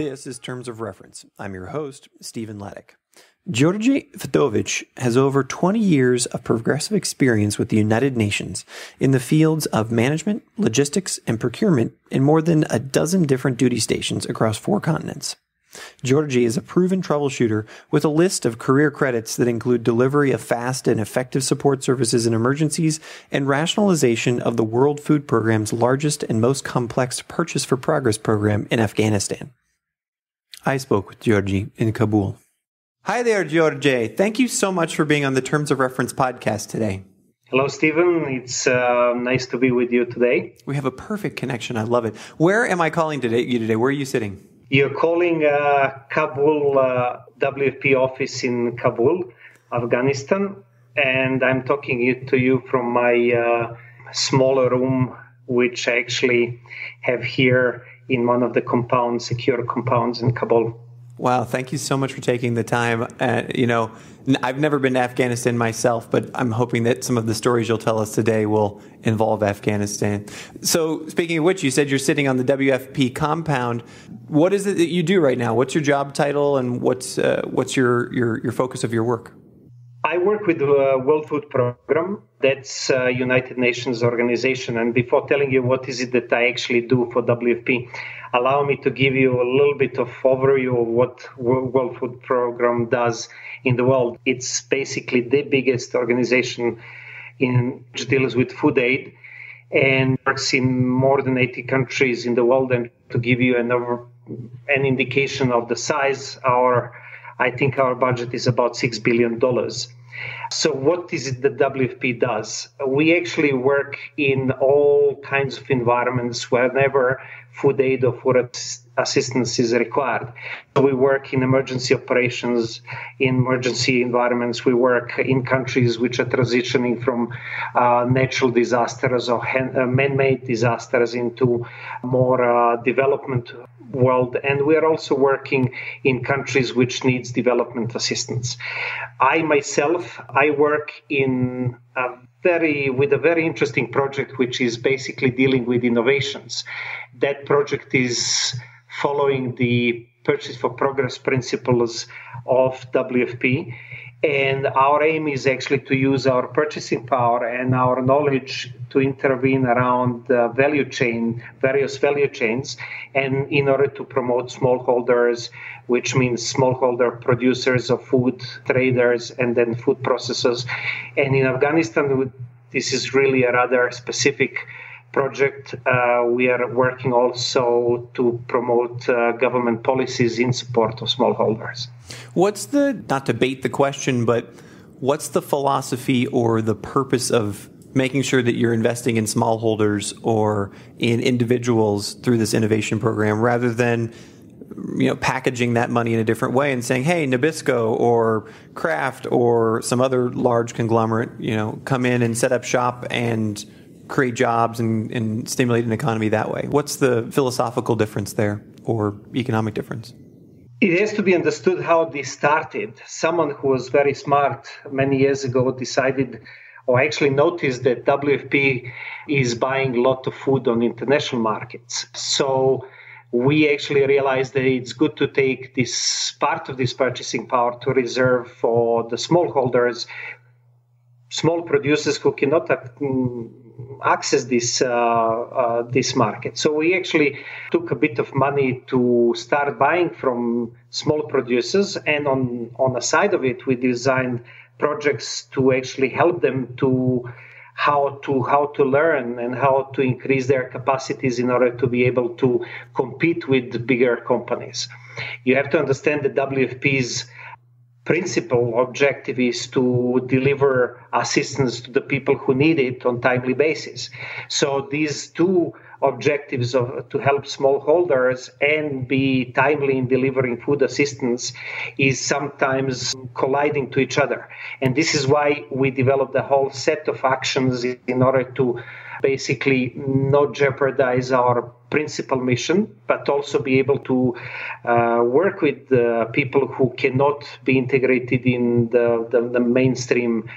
This is Terms of Reference. I'm your host, Stephen Laddick. Djordje Vdovic has over 20 years of progressive experience with the United Nations in the fields of management, logistics, and procurement in more than a dozen different duty stations across 4 continents. Djordje is a proven troubleshooter with a list of career credits that include delivery of fast and effective support services in emergencies and rationalization of the World Food Programme's largest and most complex Purchase for Progress program in Afghanistan. I spoke with Djordje in Kabul. Hi there, Djordje. Thank you so much for being on the Terms of Reference podcast today. Hello, Stephen. It's nice to be with you today. We have a perfect connection. I love it. Where am I calling you today? Where are you sitting? You're calling Kabul WFP office in Kabul, Afghanistan, and I'm talking to you from my smaller room, which I actually have here in one of the compounds, secure compounds in Kabul. Wow, thank you so much for taking the time. I've never been to Afghanistan myself, but I'm hoping that some of the stories you'll tell us today will involve Afghanistan. So speaking of which, you said you're sitting on the WFP compound. What is it that you do right now? What's your job title and what's your focus of your work? I work with the World Food Programme. That's a United Nations organization. And before telling you what is it that I actually do for WFP, allow me to give you a little bit of overview of what World Food Programme does in the world. It's basically the biggest organization which deals with food aid and works in more than 80 countries in the world. And to give you an indication of the size, I think our budget is about $6 billion. So what is it that WFP does? We actually work in all kinds of environments whenever food aid or food assistance is required. So we work in emergency operations, in emergency environments. We work in countries which are transitioning from natural disasters or man-made disasters into more development world, and we are also working in countries which needs development assistance. I work in with a very interesting project which is basically dealing with innovations. That project is following the Purchase for Progress principles of WFP. And our aim is actually to use our purchasing power and our knowledge to intervene around the various value chains, and in order to promote smallholders, which means smallholder producers of food, traders, and then food processors. And in Afghanistan, this is really a rather specific project. We are working also to promote government policies in support of smallholders. Not to bait the question, but what's the philosophy or the purpose of making sure that you're investing in smallholders or in individuals through this innovation program rather than packaging that money in a different way and saying, hey, Nabisco or Kraft or some other large conglomerate, come in and set up shop and create jobs and stimulate an economy that way? What's the philosophical difference there or economic difference? It has to be understood how this started. Someone who was very smart many years ago decided or actually noticed that WFP is buying a lot of food on international markets. So we actually realized that it's good to take this part of this purchasing power to reserve for the smallholders, small producers who cannot access this market. So we actually took a bit of money to start buying from small producers, and on the side of it, we designed projects to actually help them to how to learn and how to increase their capacities in order to be able to compete with bigger companies. You have to understand that WFP's principal objective is to deliver assistance to the people who need it on a timely basis. So these two objectives of to help smallholders and be timely in delivering food assistance is sometimes colliding to each other. And this is why we developed a whole set of actions in order to basically not jeopardize our principal mission, but also be able to work with people who cannot be integrated in the mainstream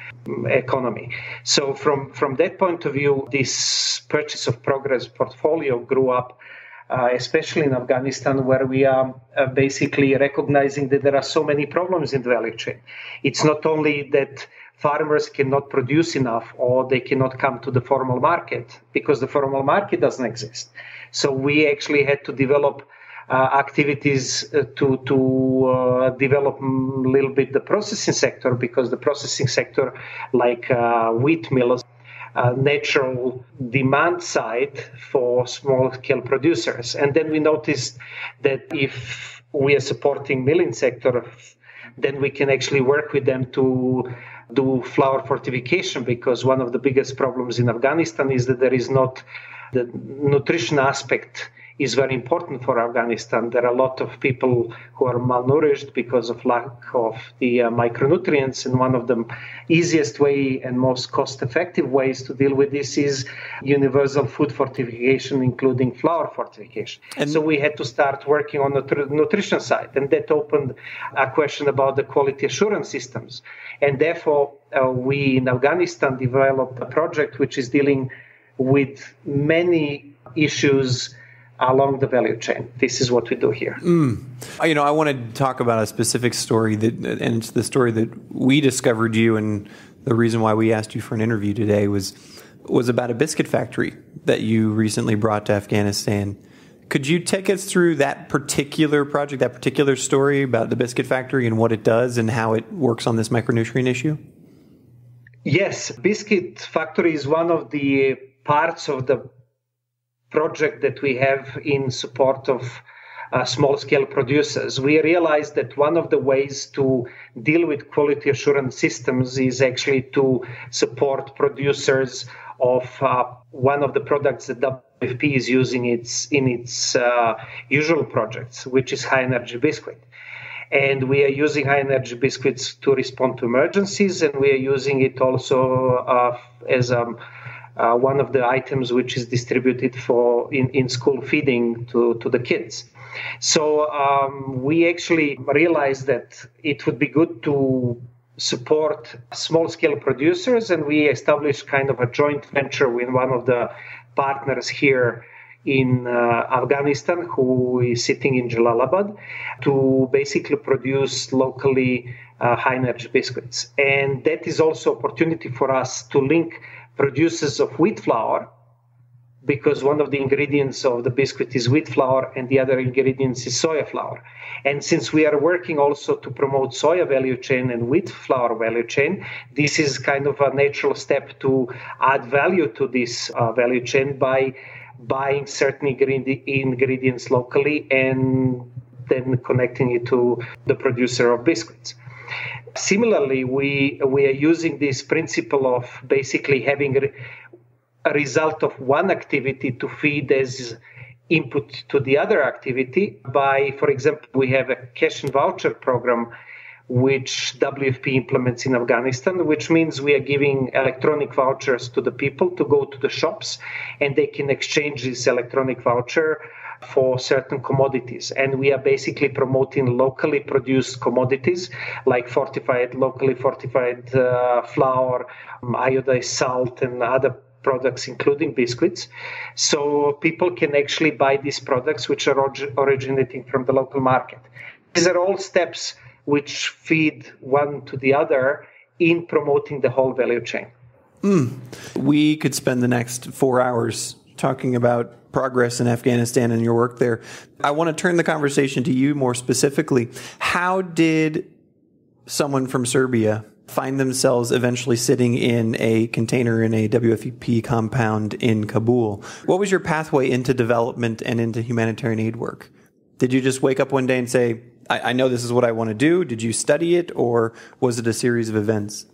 economy. So from that point of view, this Purchase of Progress portfolio grew up especially in Afghanistan, where we are basically recognizing that there are so many problems in the value chain. It's not only that farmers cannot produce enough or they cannot come to the formal market because the formal market doesn't exist. So we actually had to develop activities to develop a little bit the processing sector, because the processing sector, like wheat mills, natural demand side for small-scale producers. And then we noticed that if we are supporting milling sector, then we can actually work with them to do flour fortification, because one of the biggest problems in Afghanistan is that there is not the nutrition aspect is very important for Afghanistan. There are a lot of people who are malnourished because of lack of the micronutrients, and one of the easiest way and most cost-effective ways to deal with this is universal food fortification, including flour fortification. And so we had to start working on the nutrition side, and that opened a question about the quality assurance systems. And therefore, we in Afghanistan developed a project which is dealing with many issues along the value chain. This is what we do here. I want to talk about a specific story and it's the story that we discovered you, and the reason why we asked you for an interview today was about a biscuit factory that you recently brought to Afghanistan. Could you take us through that particular project, that particular story about the biscuit factory and what it does and how it works on this micronutrient issue? Yes, Biscuit Factory is one of the parts of the project that we have in support of small-scale producers. We realized that one of the ways to deal with quality assurance systems is actually to support producers of one of the products that WFP is using in its usual projects, which is high-energy biscuit. And we are using high-energy biscuits to respond to emergencies, and we are using it also as one of the items which is distributed in school feeding to the kids. So we actually realized that it would be good to support small-scale producers, and we established kind of a joint venture with one of the partners here in Afghanistan, who is sitting in Jalalabad, to basically produce locally high-energy biscuits. And that is also opportunity for us to link producers of wheat flour, because one of the ingredients of the biscuit is wheat flour and the other ingredients is soya flour. And since we are working also to promote soya value chain and wheat flour value chain, this is kind of a natural step to add value to this value chain by buying certain ingredients locally and then connecting it to the producer of biscuits. Similarly, we are using this principle of basically having a result of one activity to feed as input to the other activity by, for example, we have a cash and voucher program which WFP implements in Afghanistan, which means we are giving electronic vouchers to the people to go to the shops, and they can exchange this electronic voucher for certain commodities. And we are basically promoting locally produced commodities like locally fortified flour, iodized salt, and other products, including biscuits. So people can actually buy these products which are originating from the local market. These are all steps which feed one to the other in promoting the whole value chain. We could spend the next 4 hours talking about progress in Afghanistan and your work there. I want to turn the conversation to you more specifically. How did someone from Serbia find themselves eventually sitting in a container in a WFP compound in Kabul? What was your pathway into development and into humanitarian aid work? Did you just wake up one day and say, I know this is what I want to do? Did you study it, or was it a series of events?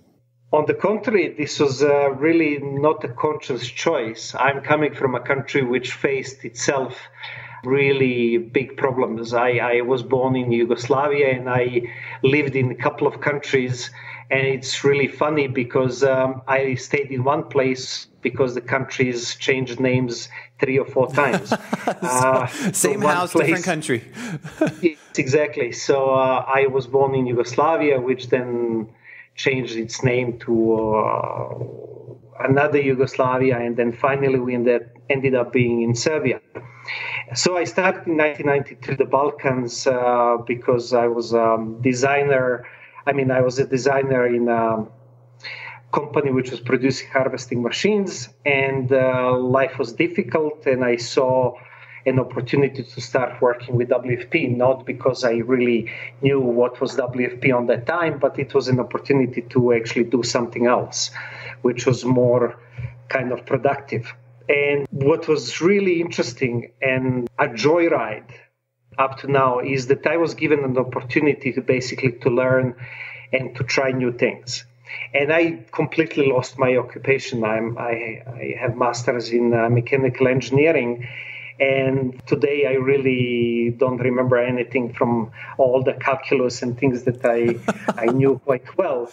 On the contrary, this was really not a conscious choice. I'm coming from a country which faced itself really big problems. I was born in Yugoslavia and I lived in a couple of countries. And it's really funny because I stayed in one place because the countries changed names 3 or 4 times. Same house, different country. Exactly. So I was born in Yugoslavia, which then changed its name to another Yugoslavia, and then finally we ended up being in Serbia. So I started in 1993 the Balkans because I was a designer. I was a designer in a company which was producing harvesting machines, and life was difficult, and I saw an opportunity to start working with WFP, not because I really knew what was WFP on that time, but it was an opportunity to actually do something else, which was more kind of productive. And what was really interesting and a joyride up to now is that I was given an opportunity to basically to learn and to try new things. And I completely lost my occupation. I have masters in mechanical engineering, and today I really don't remember anything from all the calculus and things that I knew quite well.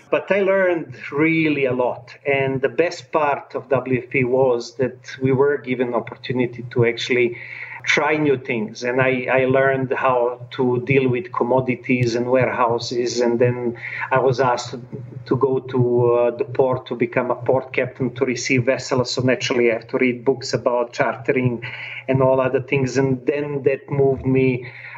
But I learned really a lot. And the best part of WFP was that we were given opportunity to actually try new things. And I learned how to deal with commodities and warehouses. And then I was asked to go to the port to become a port captain to receive vessels. So naturally I have to read books about chartering and all other things. And then that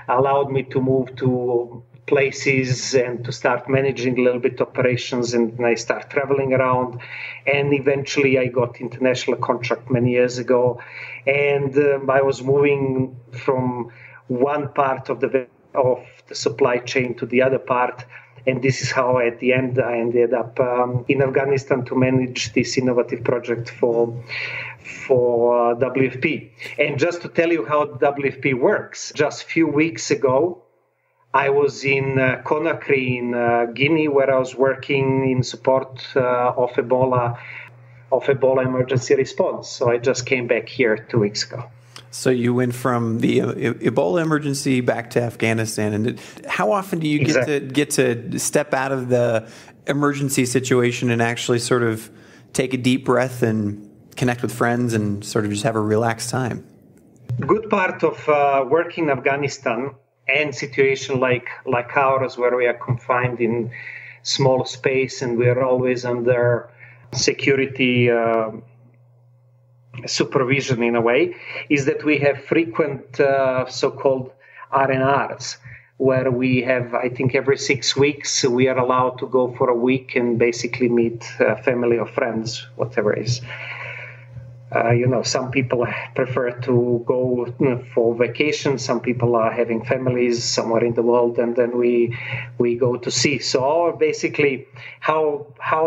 allowed me to move to places and to start managing a little bit operations, and I start traveling around, and eventually I got international contract many years ago, and I was moving from one part of the supply chain to the other part, and this is how at the end I ended up in Afghanistan to manage this innovative project for WFP. And just to tell you how WFP works, just a few weeks ago I was in Conakry in Guinea, where I was working in support of Ebola emergency response. So I just came back here 2 weeks ago. So you went from the Ebola emergency back to Afghanistan, and how often do you get to step out of the emergency situation and actually sort of take a deep breath and connect with friends and sort of just have a relaxed time? Good part of working in Afghanistan and situation like ours, where we are confined in small space and we are always under security supervision in a way, is that we have frequent so-called R&Rs, where we have, I think every 6 weeks, we are allowed to go for a week and basically meet family or friends, whatever it is. Some people prefer to go for vacation. Some people are having families somewhere in the world, and then we go to see. So basically, how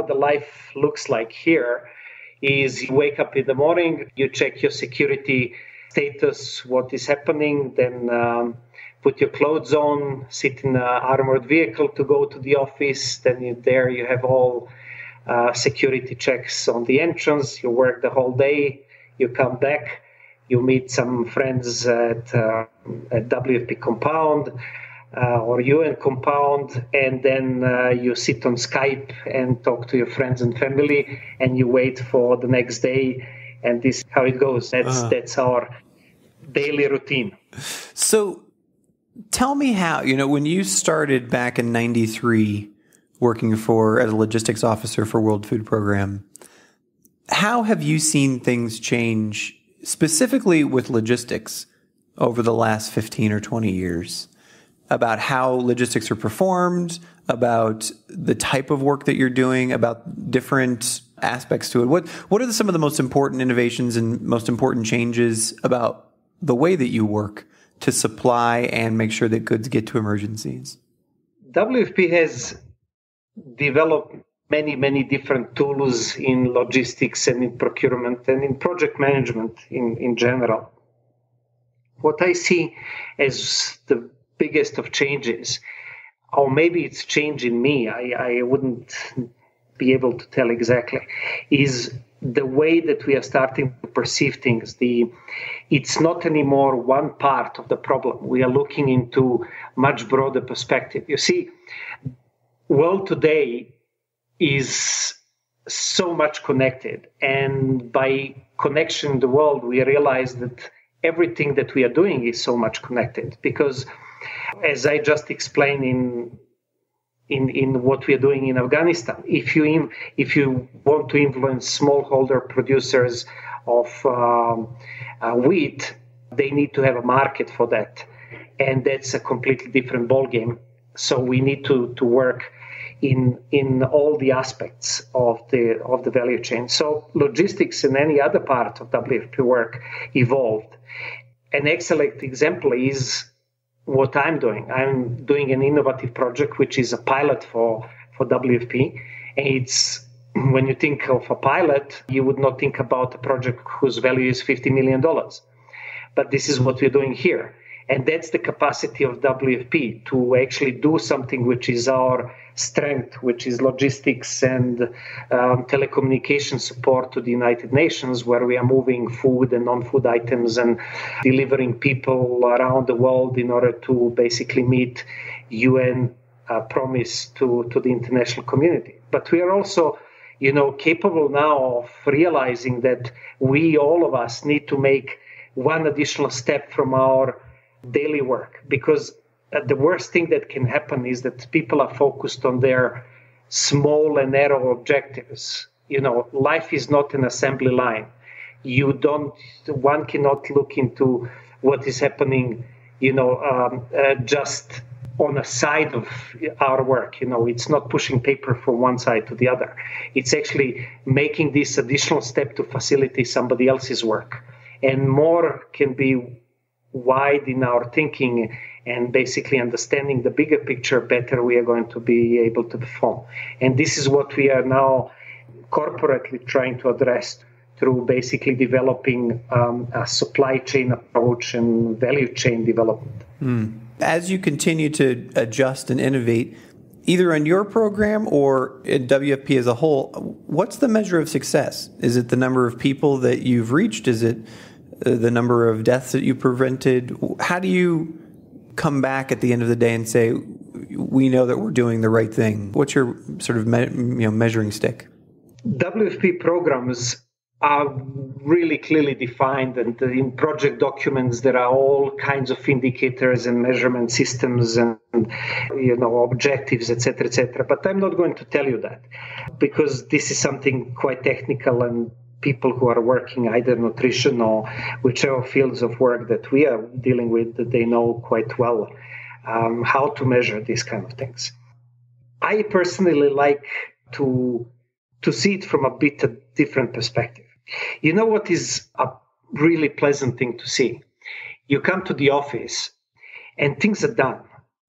the life looks like here is you wake up in the morning, you check your security status, what is happening, then put your clothes on, sit in an armored vehicle to go to the office. Then you have all security checks on the entrance. You work the whole day. You come back. You meet some friends at WFP compound or UN compound, and then you sit on Skype and talk to your friends and family, and you wait for the next day. And this is how it goes. That's our daily routine. So tell me how, when you started back in 93 working as a logistics officer for World Food Program, how have you seen things change specifically with logistics over the last 15 or 20 years, about how logistics are performed, about the type of work that you're doing, about different aspects to it? What are some of the most important innovations and most important changes about the way that you work to supply and make sure that goods get to emergencies? WFP has developed many different tools in logistics and in procurement and in project management in general. What I see as the biggest of changes, or maybe it's change in me, I wouldn't be able to tell exactly, is the way that we are starting to perceive things. It's not anymore one part of the problem. We are looking into much broader perspective. You see, world today is so much connected, and by connection in the world, we realize that everything that we are doing is so much connected, because as I just explained in what we are doing in Afghanistan. If you want to influence smallholder producers of wheat, they need to have a market for that, and that's a completely different ballgame. So we need to work in all the aspects of the value chain. So logistics and any other part of WFP work evolved. An excellent example is what I'm doing. I'm doing an innovative project, which is a pilot for WFP. And it's, when you think of a pilot, you would not think about a project whose value is $50 million. But this is what we're doing here. And that's the capacity of WFP to actually do something which is our strength, which is logistics and telecommunication support to the United Nations, where we are moving food and non-food items and delivering people around the world in order to basically meet UN promise to the international community. But we are also, capable now of realizing that we, all of us, need to make one additional step from our daily work, because the worst thing that can happen is that people are focused on their small and narrow objectives. Life is not an assembly line. One cannot look into what is happening, just on a side of our work. It's not pushing paper from one side to the other. It's actually making this additional step to facilitate somebody else's work. And more can be wide in our thinking and basically understanding the bigger picture, better we are going to be able to perform. And this is what we are now corporately trying to address through basically developing a supply chain approach and value chain development. As you continue to adjust and innovate, either on your program or in WFP as a whole, what's the measure of success? Is it the number of people that you've reached? Is it the number of deaths that you prevented? How do you come back at the end of the day and say, we know that we're doing the right thing? What's your sort of measuring stick? WFP programs are really clearly defined, and in project documents there are all kinds of indicators and measurement systems and objectives, etc., etc. But I'm not going to tell you that, because this is something quite technical, and people who are working either nutrition or whichever fields of work that we are dealing with, that they know quite well how to measure these kind of things. I personally like to see it from a bit of different perspective. You know what is a really pleasant thing to see? You come to the office and things are done.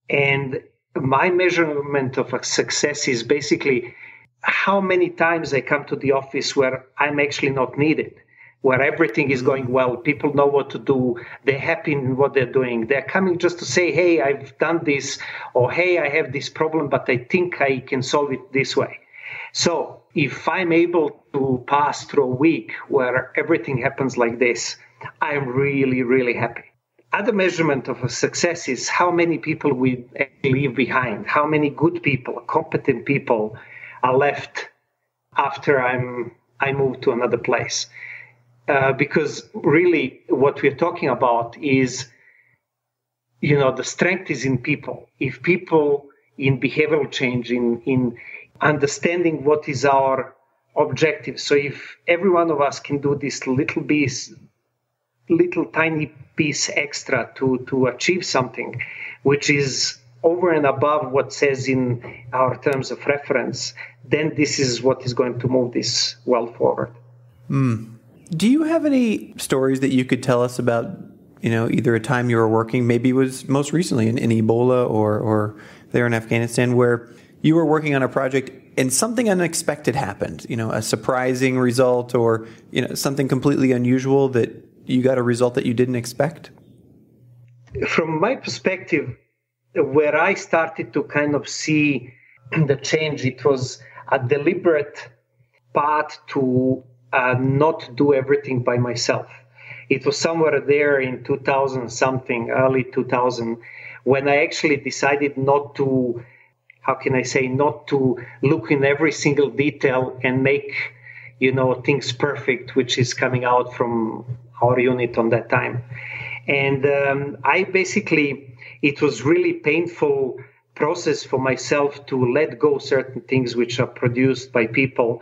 And my measurement of a success is basically how many times I come to the office where I'm actually not needed, where everything is going well, people know what to do, they're happy in what they're doing. They're coming just to say, hey, I've done this, or hey, I have this problem, but I think I can solve it this way. So if I'm able to pass through a week where everything happens like this, I'm really, really happy. Other measurement of a success is how many people we leave behind, how many good people, competent people are left after I move to another place. Because really what we're talking about is, the strength is in people. If people in behavioral change, in understanding what is our objective. So if every one of us can do this little tiny piece extra to achieve something, which is over and above what says in our terms of reference, then this is what is going to move this world forward. Do you have any stories that you could tell us about, either a time you were working, maybe it was most recently in Ebola or there in Afghanistan, where you were working on a project and something unexpected happened, a surprising result or, something completely unusual that you got a result that you didn't expect? From my perspective, where I started to kind of see the change, it was a deliberate path to not do everything by myself. It was somewhere there in 2000 something, early 2000, when I actually decided not to, not to look in every single detail and make, things perfect, which is coming out from our unit on that time. And it was really painful process for myself to let go certain things which are produced by people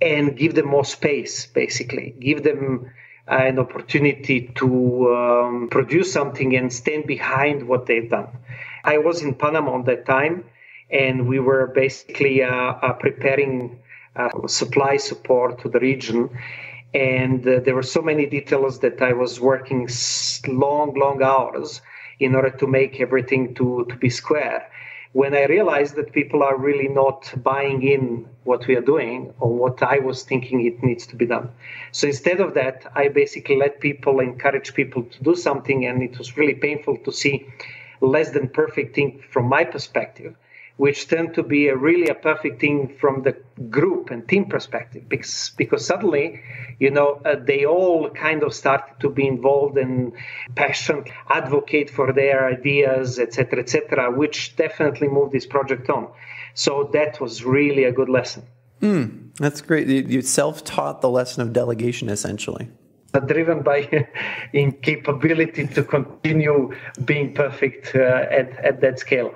and give them more space, basically. Give them an opportunity to produce something and stand behind what they've done. I was in Panama at that time, and we were basically preparing supply support to the region. And there were so many details that I was working long hours in order to make everything to be square. When I realized that people are really not buying in what we are doing or what I was thinking it needs to be done. So instead of that, I basically encourage people to do something, and it was really painful to see less than perfect thing from my perspective, which turned to be a perfect thing from the group and team perspective, because suddenly, they all kind of started to be involved and passionate, advocate for their ideas, etc., which definitely moved this project on. So that was really a good lesson. That's great. You self-taught the lesson of delegation, essentially. Driven by incapability to continue being perfect at that scale.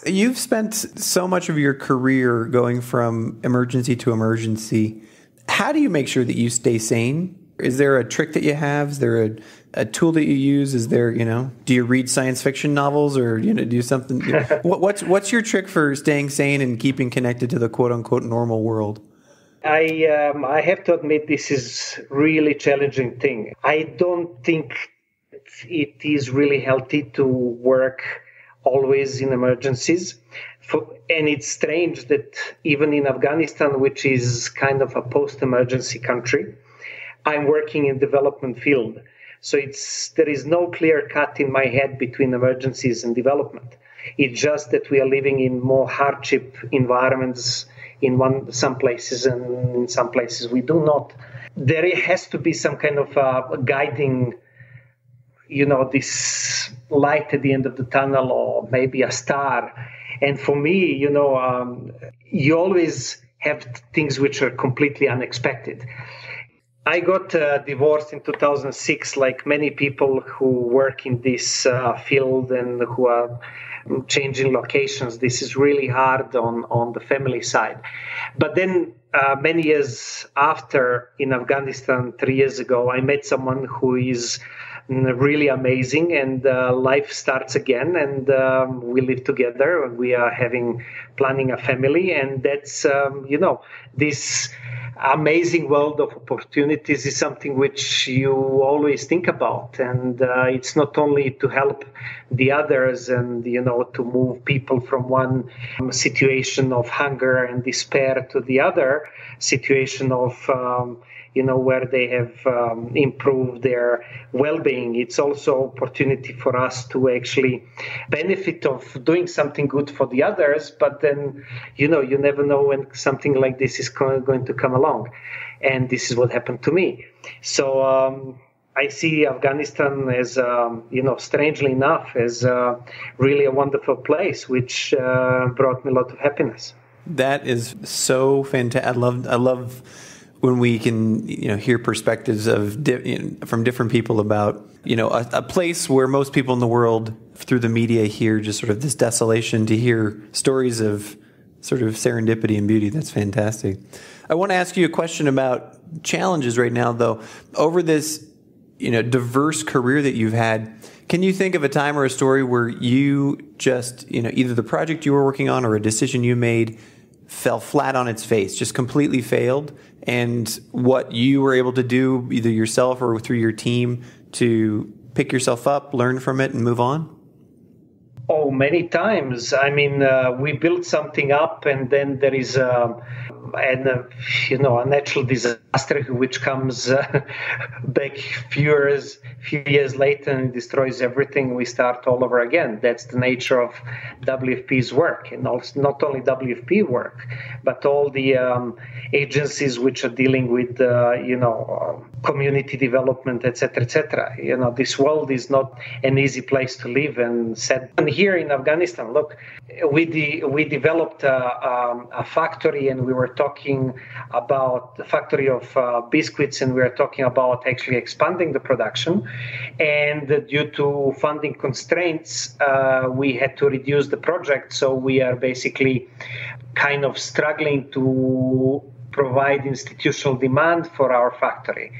You've spent so much of your career going from emergency to emergency. How do you make sure that you stay sane? Is there a trick that you have? Is there a tool that you use? Is there, do you read science fiction novels or, do something? What's your trick for staying sane and keeping connected to the quote unquote normal world? I have to admit this is really challenging thing. I don't think it is really healthy to work always in emergencies. And it's strange that even in Afghanistan, which is kind of a post-emergency country, I'm working in development field. So there is no clear cut in my head between emergencies and development. It's just that we are living in more hardship environments in some places, and in some places we do not. There has to be some kind of guiding, this light at the end of the tunnel, or maybe a star. And for me, you always have things which are completely unexpected. I got divorced in 2006, like many people who work in this field and who are changing locations. This is really hard on the family side. But then many years after, in Afghanistan, 3 years ago, I met someone who is really amazing, and life starts again, and we live together, and we are planning a family, and that's this amazing world of opportunities is something which you always think about, and it's not only to help the others and to move people from one situation of hunger and despair to the other situation of where they have improved their well-being. It's also opportunity for us to actually benefit of doing something good for the others, but then, you never know when something like this is going to come along. And this is what happened to me. So I see Afghanistan as, strangely enough, as really a wonderful place, which brought me a lot of happiness. That is so fantastic. I love when we can, hear perspectives of from different people about, a place where most people in the world through the media hear just sort of this desolation, to hear stories of sort of serendipity and beauty. That's fantastic. I want to ask you a question about challenges right now, though. Over this, diverse career that you've had, can you think of a time or a story where you just, either the project you were working on or a decision you made fell flat on its face, just completely failed, and what you were able to do, either yourself or through your team, to pick yourself up, learn from it, and move on? Oh, many times. I mean, we build something up, and then there is a natural disaster which comes back few years later and destroys everything. We start all over again. That's the nature of WFP's work, and also not only WFP work, but all the agencies which are dealing with community development, etc., etc. This world is not an easy place to live and set. And here in Afghanistan, look, we developed a factory, and we were talking about the factory of biscuits, and we were talking about actually expanding the production. And due to funding constraints, we had to reduce the project. So we are basically kind of struggling to provide institutional demand for our factory.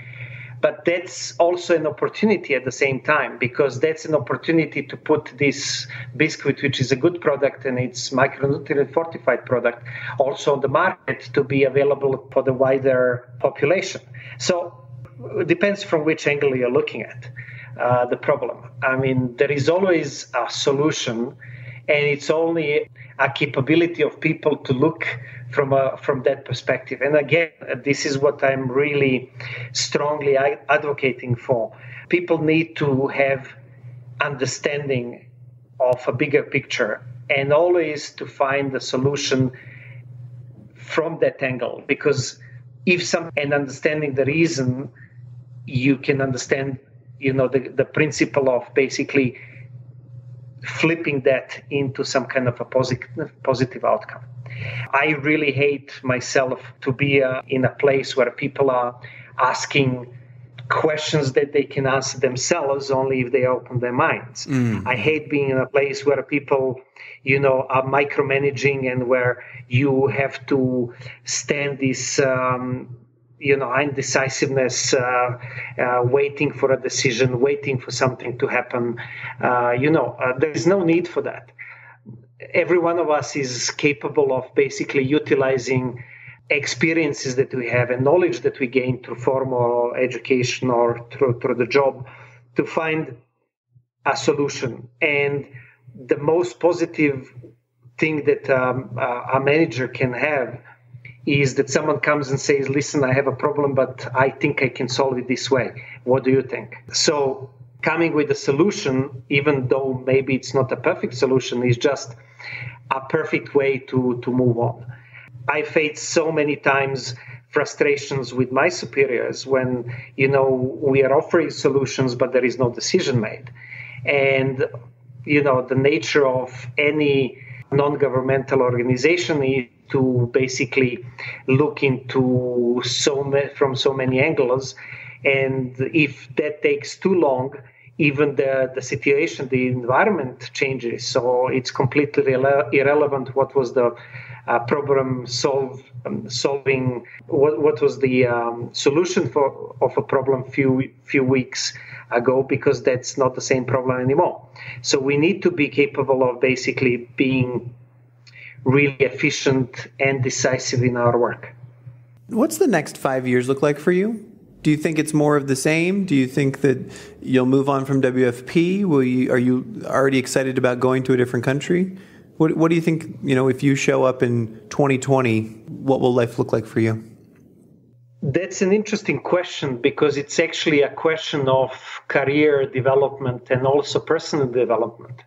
But that's also an opportunity at the same time, because that's an opportunity to put this biscuit, which is a good product and it's micronutrient fortified product, also on the market to be available for the wider population. So it depends from which angle you're looking at the problem. I mean, there is always a solution, and it's only a capability of people to look from that perspective. And again, this is what I'm really strongly advocating for. People need to have understanding of a bigger picture and always to find the solution from that angle. Because and understanding the reason, you can understand, the principle of basically flipping that into some kind of a positive outcome. I really hate myself to be in a place where people are asking questions that they can answer themselves only if they open their minds. I hate being in a place where people, are micromanaging and where you have to stand this indecisiveness, waiting for a decision, waiting for something to happen. There is no need for that. Every one of us is capable of basically utilizing experiences that we have and knowledge that we gain through formal education or through the job to find a solution. And the most positive thing that a manager can have is that someone comes and says, listen, I have a problem, but I think I can solve it this way. What do you think? So coming with a solution, even though maybe it's not a perfect solution, is just a perfect way to move on. I faced so many times frustrations with my superiors when, we are offering solutions, but there is no decision made. And, the nature of any non-governmental organization is to basically look into from so many angles. And if that takes too long, even the situation, the environment changes. So it's completely irrelevant what was the problem solving, what was the solution of a problem few weeks ago, because that's not the same problem anymore. So we need to be capable of basically being really efficient and decisive in our work. What's the next 5 years look like for you? Do you think it's more of the same? Do you think that you'll move on from WFP? Are you already excited about going to a different country? What do you think, if you show up in 2020, what will life look like for you? That's an interesting question, because it's actually a question of career development and also personal development.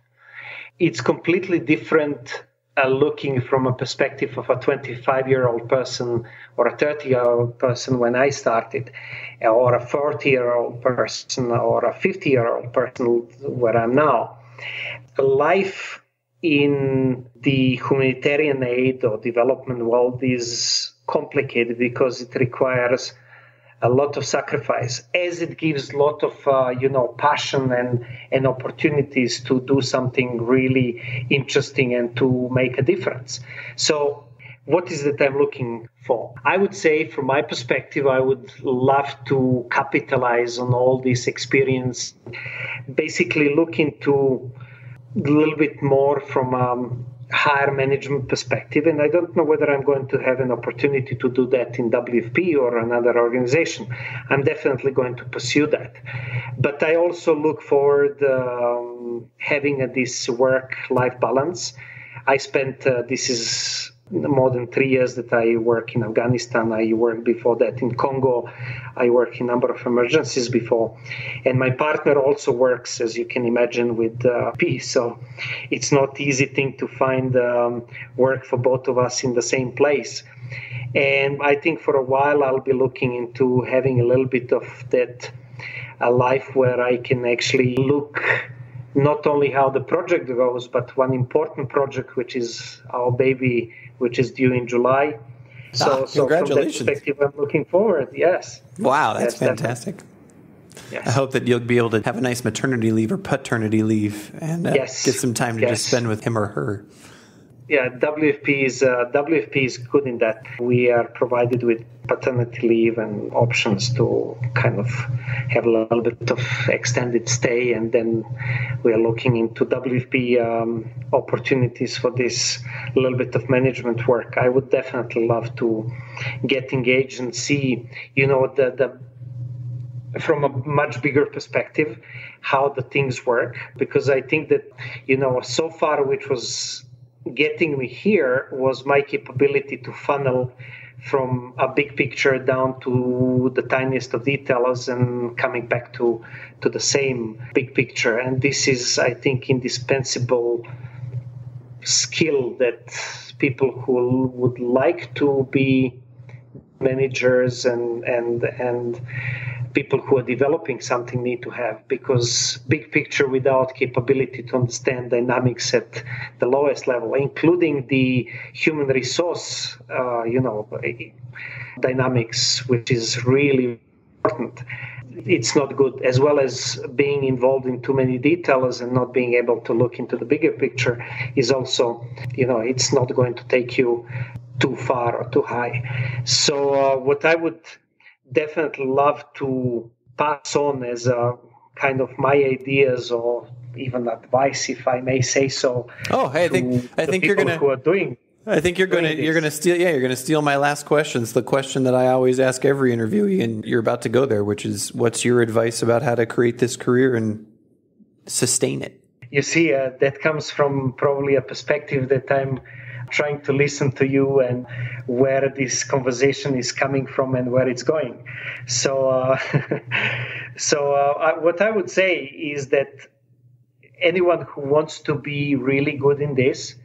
It's completely different looking from a perspective of a 25-year-old person or a 30-year-old person when I started, or a 40-year-old person or a 50-year-old person where I'm now. Life in the humanitarian aid or development world is complicated because it requires a lot of sacrifice, as it gives a lot of passion and opportunities to do something really interesting and to make a difference. So what is it I'm looking for? I would say, from my perspective, I would love to capitalize on all this experience, basically look into a little bit more from higher management perspective, and I don't know whether I'm going to have an opportunity to do that in WFP or another organization. I'm definitely going to pursue that. But I also look forward having this work-life balance. I spent, this is more than 3 years that I work in Afghanistan. I worked before that in Congo. I worked in a number of emergencies before. And my partner also works, as you can imagine, with peace. So it's not easy thing to find work for both of us in the same place. And I think for a while I'll be looking into having a little bit of that life where I can actually look not only how the project goes, but one important project, which is our baby, which is due in July. So from that perspective, I'm looking forward. Yes. Wow, that's fantastic. Yes. I hope that you'll be able to have a nice maternity leave or paternity leave and get some time to just spend with him or her. Yeah, WFP is good in that. We are provided with paternity leave and options to kind of have a little bit of extended stay, and then we are looking into WFP opportunities for this little bit of management work. I would definitely love to get engaged and see, the from a much bigger perspective, how the things work, because I think that, so far, which was getting me here was my capability to funnel from a big picture down to the tiniest of details and coming back to the same big picture. And this is, I think, indispensable skill that people who would like to be managers and people who are developing something need to have, because big picture without capability to understand dynamics at the lowest level, including the human resource, dynamics, which is really important. It's not good, as well as being involved in too many details and not being able to look into the bigger picture is also, it's not going to take you too far or too high. So what I would definitely love to pass on as a kind of my ideas or even advice, if I may say so. Oh, hey, I think you're gonna. Who are doing. I think you're gonna steal. Yeah, you're gonna steal my last question. It's the question that I always ask every interviewee, and you're about to go there, which is, what's your advice about how to create this career and sustain it? You see, that comes from probably a perspective that I'm trying to listen to you and where this conversation is coming from and where it's going. So what I would say is that anyone who wants to be really good in this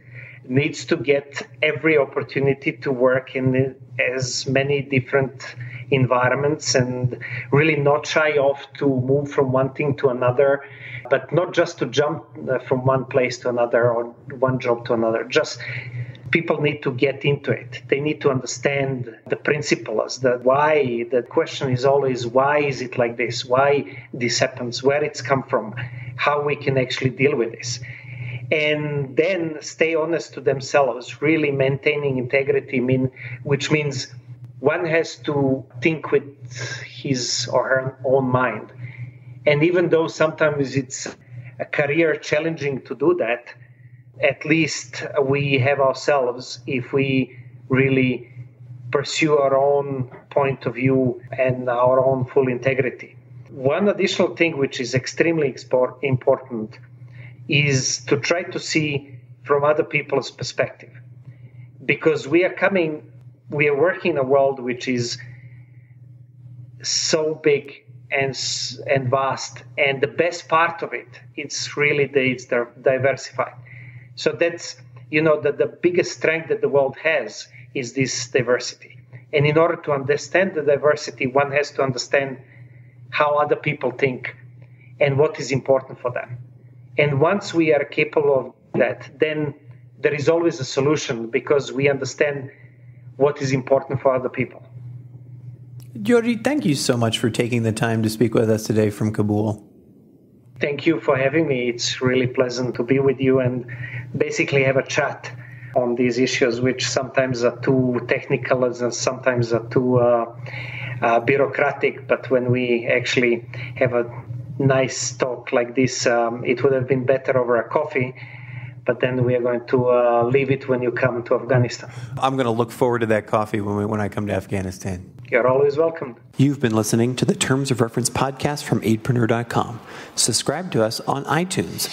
needs to get every opportunity to work in as many different environments and really not shy off to move from one thing to another, but not just to jump from one place to another or one job to another. Just people need to get into it. They need to understand the principles, the why. The question is always, why is it like this? Why this happens? Where it's come from? How we can actually deal with this? And then stay honest to themselves, really maintaining integrity, which means one has to think with his or her own mind. And even though sometimes it's a career challenging to do that, at least we have ourselves if we really pursue our own point of view and our own full integrity. One additional thing which is extremely important is to try to see from other people's perspective, because we are working in a world which is so big and vast, and the best part of it, it's really it's diversified. So that's, the biggest strength that the world has is this diversity. And in order to understand the diversity, one has to understand how other people think and what is important for them. And once we are capable of that, then there is always a solution, because we understand what is important for other people. Djordje, thank you so much for taking the time to speak with us today from Kabul. Thank you for having me. It's really pleasant to be with you and basically have a chat on these issues, which sometimes are too technical and sometimes are too bureaucratic. But when we actually have a nice talk like this, it would have been better over a coffee. But then we are going to leave it when you come to Afghanistan. I'm going to look forward to that coffee when I come to Afghanistan. You're always welcome. You've been listening to the Terms of Reference podcast from 8preneur.com. Subscribe to us on iTunes.